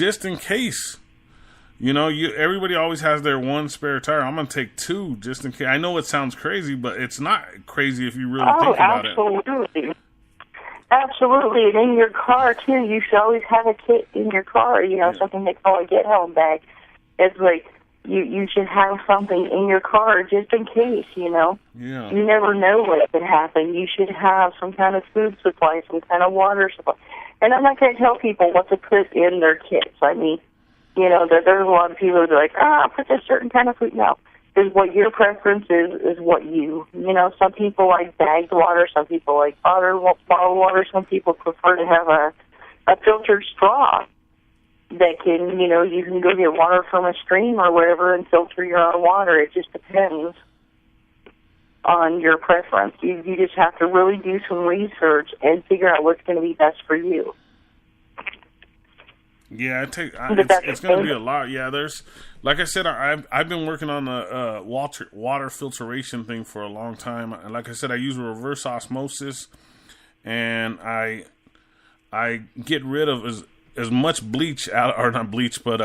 just in case. You know, everybody always has their one spare tire. I'm going to take two just in case. I know it sounds crazy, but it's not crazy if you really think about it. Absolutely. Absolutely. And in your car, too, you should always have a kit in your car, you know, something they call a get-home bag. It's like you should have something in your car just in case, you know. Yeah. You never know what could happen. You should have some kind of food supply, some kind of water supply. And I'm not going to tell people what to put in their kits. I mean, you know, there's a lot of people who are like, put this certain kind of food. No. Is what your preference is what you know, some people like bagged water, some people like bottled water, some people prefer to have a filtered straw that can, you know, you can go get water from a stream or whatever and filter your own water. It just depends on your preference. You just have to really do some research and figure out what's going to be best for you. Yeah, it's going to be a lot. Yeah, there's, like I said, I've been working on the water filtration thing for a long time. And like I said, I use reverse osmosis, and I get rid of as much bleach out, or not bleach, but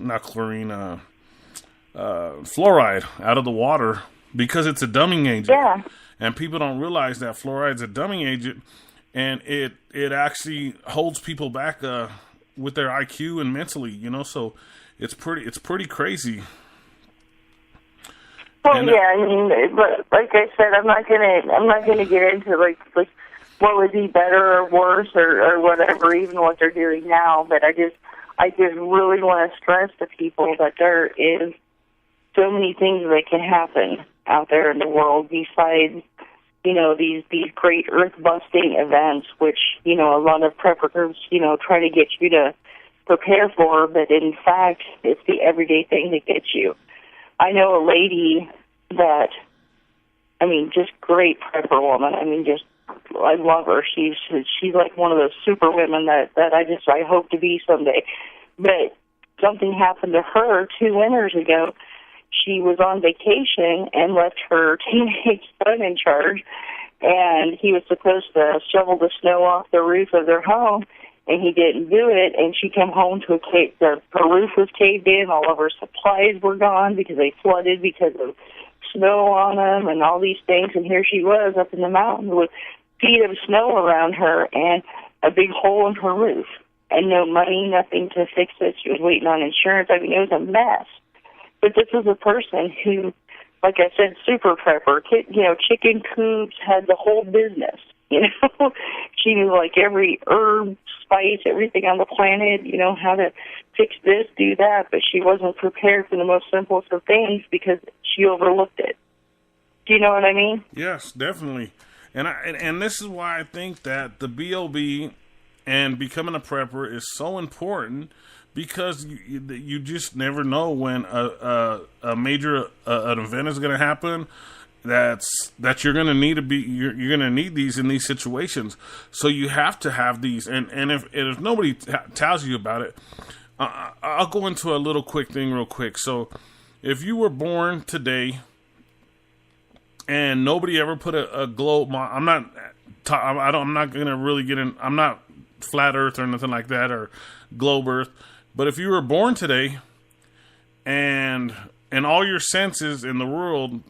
not chlorine, fluoride out of the water because it's a dumbing agent. Yeah. And people don't realize that fluoride's a dumbing agent, and it actually holds people back with their IQ and mentally, you know. So it's pretty crazy. Well, I mean, but like I said, I'm not gonna get into like what would be better or worse or whatever, even what they're doing now. But I just really want to stress to people that there is so many things that can happen out there in the world besides, you know, these great earth-busting events, which, you know, a lot of prepper groups, you know, try to get you to prepare for, but in fact, it's the everyday thing that gets you. I know a lady that, I mean, just great prepper woman. I mean, just, I love her. She's like one of those super women that I hope to be someday. But something happened to her 2 winters ago. She was on vacation and left her teenage son in charge, and he was supposed to shovel the snow off the roof of their home, and he didn't do it, and she came home to her roof was caved in, all of her supplies were gone because they flooded because of snow on them and all these things, and here she was up in the mountains with feet of snow around her and a big hole in her roof, and no money, nothing to fix it. She was waiting on insurance. I mean, it was a mess. But this is a person who, like I said, super prepper, you know, chicken coops, had the whole business, you know. She knew, like, every herb, spice, everything on the planet, you know, how to fix this, do that, but she wasn't prepared for the most simplest of things because she overlooked it. Do you know what I mean? Yes, definitely. And this is why I think that the B.O.B. and becoming a prepper is so important, because you just never know when a major an event is going to happen that you're going to need you're going to need these in these situations. So you have to have these, and if nobody tells you about it, I'll go into a little quick thing real quick. So if you were born today and nobody ever put a globe, I'm not going to really get in. I'm not flat Earth or nothing like that, or globe Earth. But if you were born today and all your senses in the world,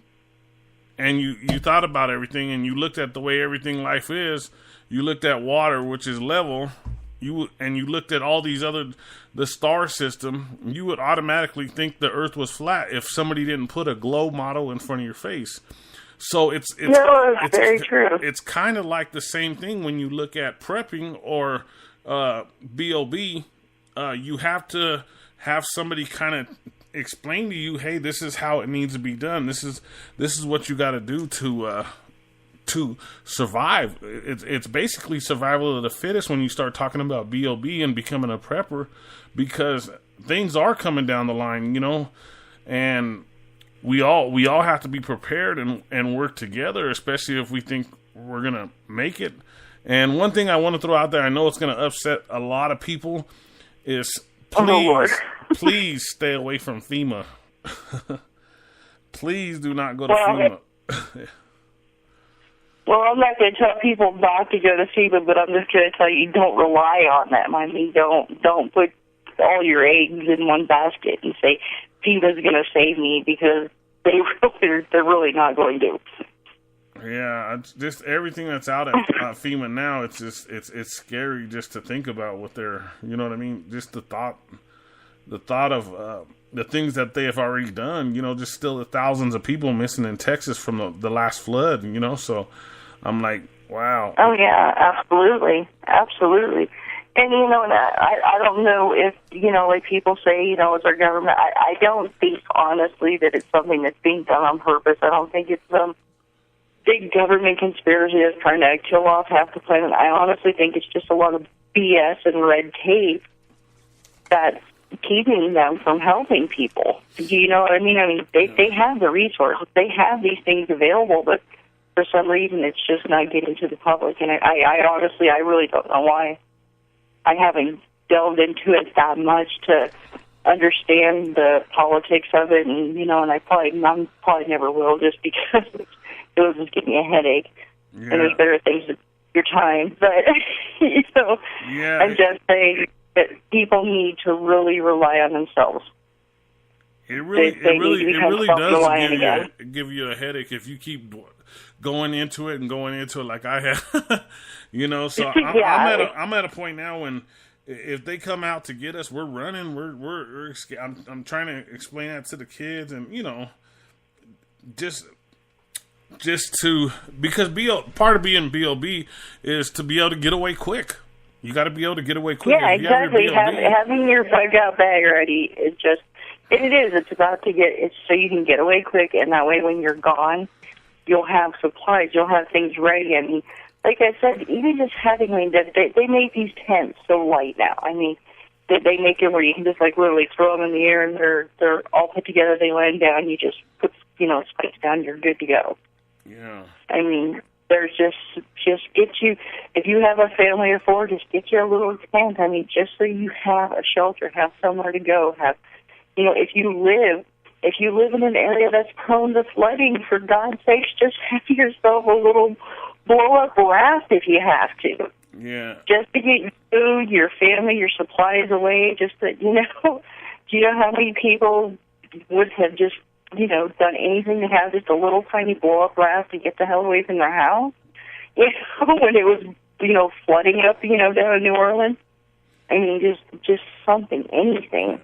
and you thought about everything, and you looked at the way everything life is, you looked at water, which is level, you looked at all these the star system, you would automatically think the Earth was flat if somebody didn't put a globe model in front of your face. So it's very true. It's kind of like the same thing when you look at prepping or B.O.B. You have to have somebody kind of explain to you, hey, this is how it needs to be done. This is what you got to do to survive. It's basically survival of the fittest when you start talking about B.O.B. and becoming a prepper, because things are coming down the line, you know, and we all have to be prepared and work together, especially if we think we're gonna make it. And one thing I want to throw out there, I know it's gonna upset a lot of people, is please stay away from FEMA. Please do not go to FEMA. Well, I'm not going to tell people not to go to FEMA, but I'm just going to tell you don't rely on them. I mean, don't put all your eggs in one basket and say FEMA's going to save me, because they're really not going to. Yeah, just everything that's out at FEMA now, it's scary just to think about what they're, you know what I mean? Just the thought of the things that they have already done, you know, just still the thousands of people missing in Texas from the last flood, you know, so I'm like, wow. Oh, yeah, absolutely. Absolutely. And, you know, and I don't know if, you know, like people say, you know, it's our government. I don't think, honestly, that it's something that's being done on purpose. I don't think it's some big government conspiracy that's trying to kill off half the planet. I honestly think it's just a lot of BS and red tape that's keeping them from helping people. Do you know what I mean? I mean, they have the resources. They have these things available, but for some reason it's just not getting to the public. And I honestly, I really don't know why. I haven't delved into it that much to understand the politics of it, and, you know, and I'm probably never will, just because it was just giving me a headache. Yeah. And there's better things than your time. But, you know, yeah. I'm just saying that people need to really rely on themselves. It really does give you a headache if you keep going into it like I have. You know, so I'm at a point now when if they come out to get us, we're running. I'm trying to explain that to the kids, and, you know, just to, because part of being B.O.B. is to be able to get away quick. You got to be able to get away quick. Yeah, exactly. Having your bug out bag ready is just, it's about to it's so you can get away quick, and that way when you're gone, you'll have supplies, you'll have things ready. I mean, like I said, even just having, I mean, they make these tents so light now. I mean, they make it where you can just, like, literally throw them in the air, and they're all put together, they land down, you just put, you know, spikes down, you're good to go. Yeah. I mean, there's just get you, if you have a family of four, just get you a little tent. I mean, just so you have a shelter, have somewhere to go, you know, if you live in an area that's prone to flooding, for God's sakes, just have yourself a little blow-up raft if you have to. Yeah. Just to get you, your family, your supplies away, just that, you know, do you know how many people would have just, you know, done anything to have just a little tiny blow-up raft to get the hell away from their house? You know, when it was, you know, flooding up, you know, down in New Orleans? I mean, just something, anything.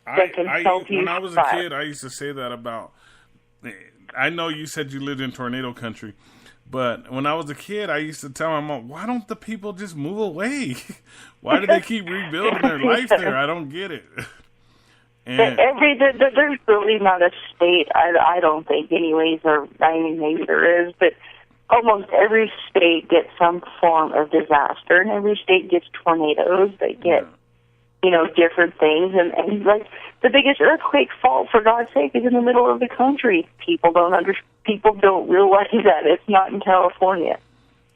When I was a kid, I used to say that about, I know you said you lived in tornado country, but when I was a kid, I used to tell my mom, why don't the people just move away? Why do they keep rebuilding their life there? I don't get it. And there's really not a state, I don't think anyways, or I mean, maybe there is, but almost every state gets some form of disaster, and every state gets tornadoes. They get, you know, different things, and like the biggest earthquake fault, for God's sake, is in the middle of the country. People don't realize that it's not in California.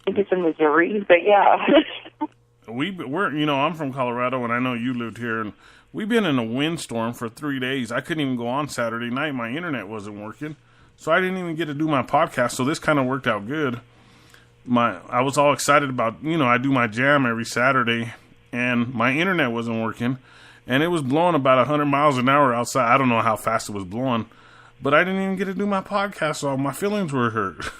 I think it's in Missouri, but yeah. we're you know, I'm from Colorado, and I know you lived here, and we've been in a windstorm for 3 days. I couldn't even go on Saturday night. My internet wasn't working, so I didn't even get to do my podcast. So this kind of worked out good. I was all excited about, you know, I do my jam every Saturday, and my internet wasn't working, and it was blowing about 100 miles an hour outside. I don't know how fast it was blowing, but I didn't even get to do my podcast, so my feelings were hurt.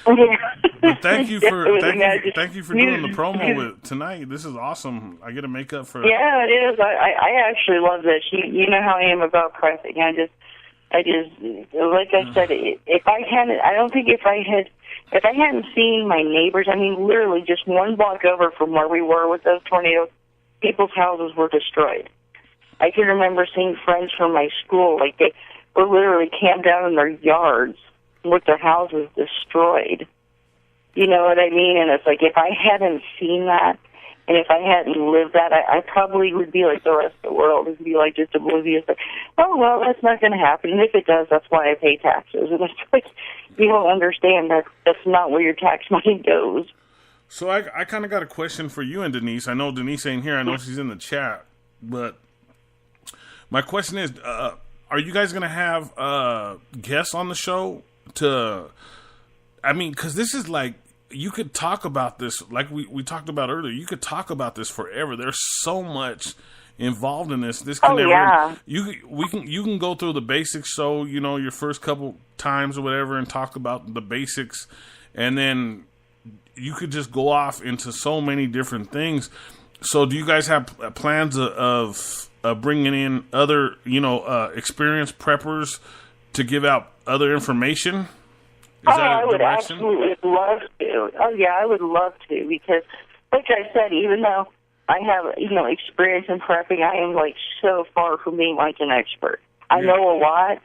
But thank you for doing the promo tonight. This is awesome. I get to make up for. Yeah, it is. I actually love this. You know how I am about pressing. I just like I said, if I hadn't seen my neighbors, I mean, literally just one block over from where we were with those tornadoes, people's houses were destroyed. I can remember seeing friends from my school, like they were literally camped out in their yards with their houses destroyed. You know what I mean? And it's like, if I hadn't seen that, and if I hadn't lived that, I probably would be like the rest of the world, and be like just oblivious, like, oh, well, that's not going to happen. And if it does, that's why I pay taxes. And it's like, you don't understand that that's not where your tax money goes. So I kind of got a question for you and Denise. I know Denise ain't here. I know she's in the chat. But my question is, are you guys going to have guests on the show to I mean, because this is like, you could talk about this, like we talked about earlier. You could talk about this forever. There's so much involved in this. This can never. You can go through the basics. So your first couple times or whatever, and talk about the basics, and then you could just go off into so many different things. So, do you guys have plans of bringing in other experienced preppers to give out other information? I would absolutely love to. Oh, yeah, I would love to, because, like I said, even though I have, experience in prepping, I am, so far from being, an expert. I know a lot,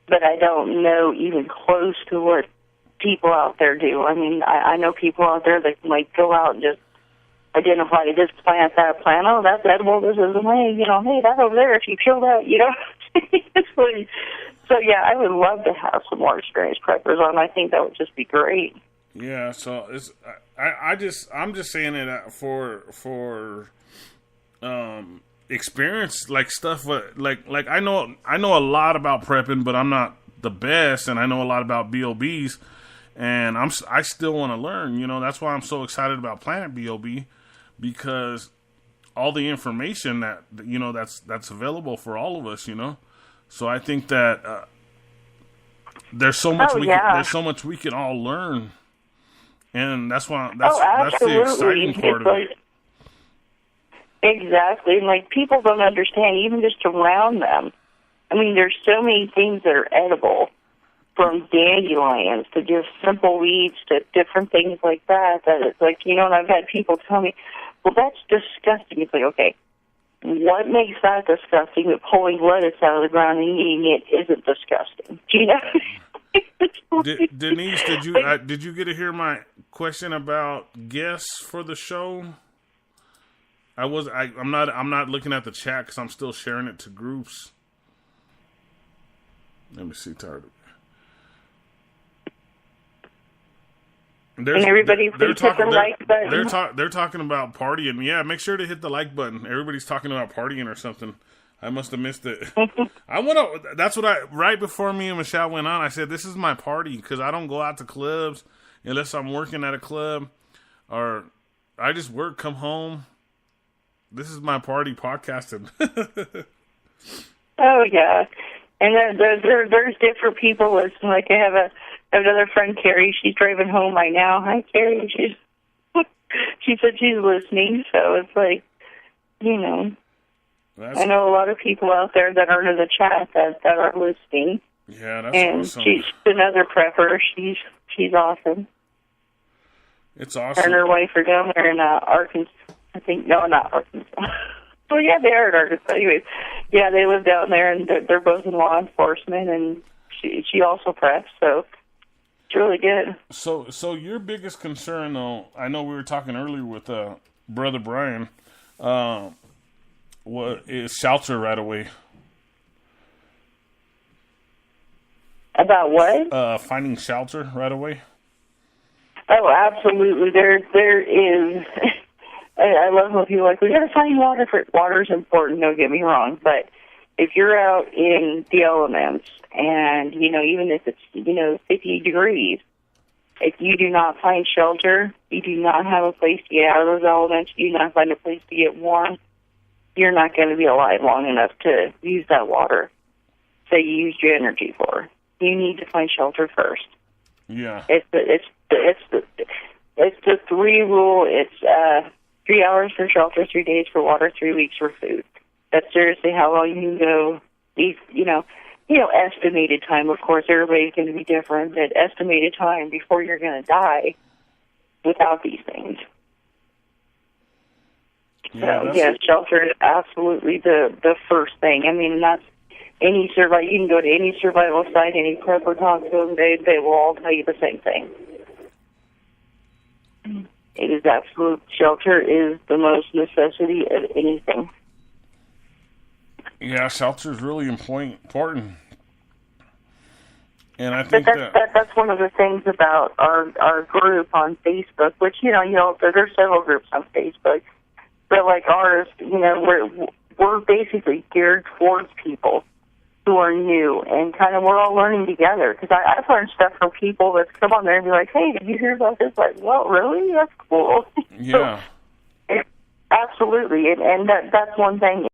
but I don't know even close to what people out there do. I mean, I know people out there that can, go out and just identify this plant, that plant. Oh, that's edible. This isn't. Hey, hey, that's over there. If you peel that, It's like, so, yeah, I would love to have some more experienced preppers on. I think that would just be great. Yeah, so I'm just saying it for experience, stuff like I know a lot about prepping, but I'm not the best, and I know a lot about B.O.Bs, and I still want to learn. That's why I'm so excited about Planet B.O.B, because all the information that that's available for all of us. So I think that there's so much there's so much we can all learn, and that's why that's the exciting part of it. Exactly, and people don't understand, even just around them. I mean, there's so many things that are edible, from dandelions to just simple weeds to different things like that. That it's and I've had people tell me, "Well, that's disgusting." It's okay. What makes that disgusting? That pulling lettuce out of the ground and eating it isn't disgusting. Denise, did you get to hear my question about guests for the show? I'm not looking at the chat because I'm still sharing it to groups. Let me see, Tardy. And everybody please hit the like button. They're talking about partying. Yeah, make sure to hit the like button. Everybody's talking about partying or something. I must have missed it. That's what right before me and Michelle went on, I said, this is my party, because I don't go out to clubs unless I'm working at a club, or I just work, come home. This is my party, podcasting. Oh, yeah. And there's different people listening. I have another friend, Carrie. She's driving home right now. Hi, Carrie. She said she's listening. So it's I know a lot of people out there that are in the chat that are listening. Yeah, that's awesome. And she's another prepper. She's awesome. It's awesome. Her and her wife are down there in Arkansas. I think, no, not Arkansas. Well, yeah, they are in Arkansas. Anyways, yeah, they live down there, and they're both in law enforcement, and she also preps, so it's really good. So your biggest concern, though, I know we were talking earlier with Brother Brian, what is shelter right away? About what? Finding shelter right away. Oh, absolutely. There is. I love when people are we got to find water. Water's important. Don't get me wrong, but if you're out in the elements, and even if it's 50 degrees, if you do not find shelter, you do not have a place to get out of those elements, you do not find a place to get warm, you're not going to be alive long enough to use that water that you used your energy for. You need to find shelter first. Yeah. It's the 3 rule. It's 3 hours for shelter, 3 days for water, 3 weeks for food. That's seriously how long you can go. These, estimated time. Of course, everybody's going to be different, but estimated time before you're going to die without these things. Yeah, so, yes, shelter is absolutely the first thing. I mean, that's any survival. You can go to any survival site, any prepper talk to them. They will all tell you the same thing. It is absolute. Shelter is the most necessity of anything. Yeah, shelter is really important. And I think that's one of the things about our group on Facebook, which there's several groups on Facebook, but like ours, we're basically geared towards people who are new, and kind of we're all learning together. Because I've learned stuff from people that come on there and be like, "Hey, did you hear about this?" Like, well, really? That's cool. Yeah. So, absolutely, and that's one thing.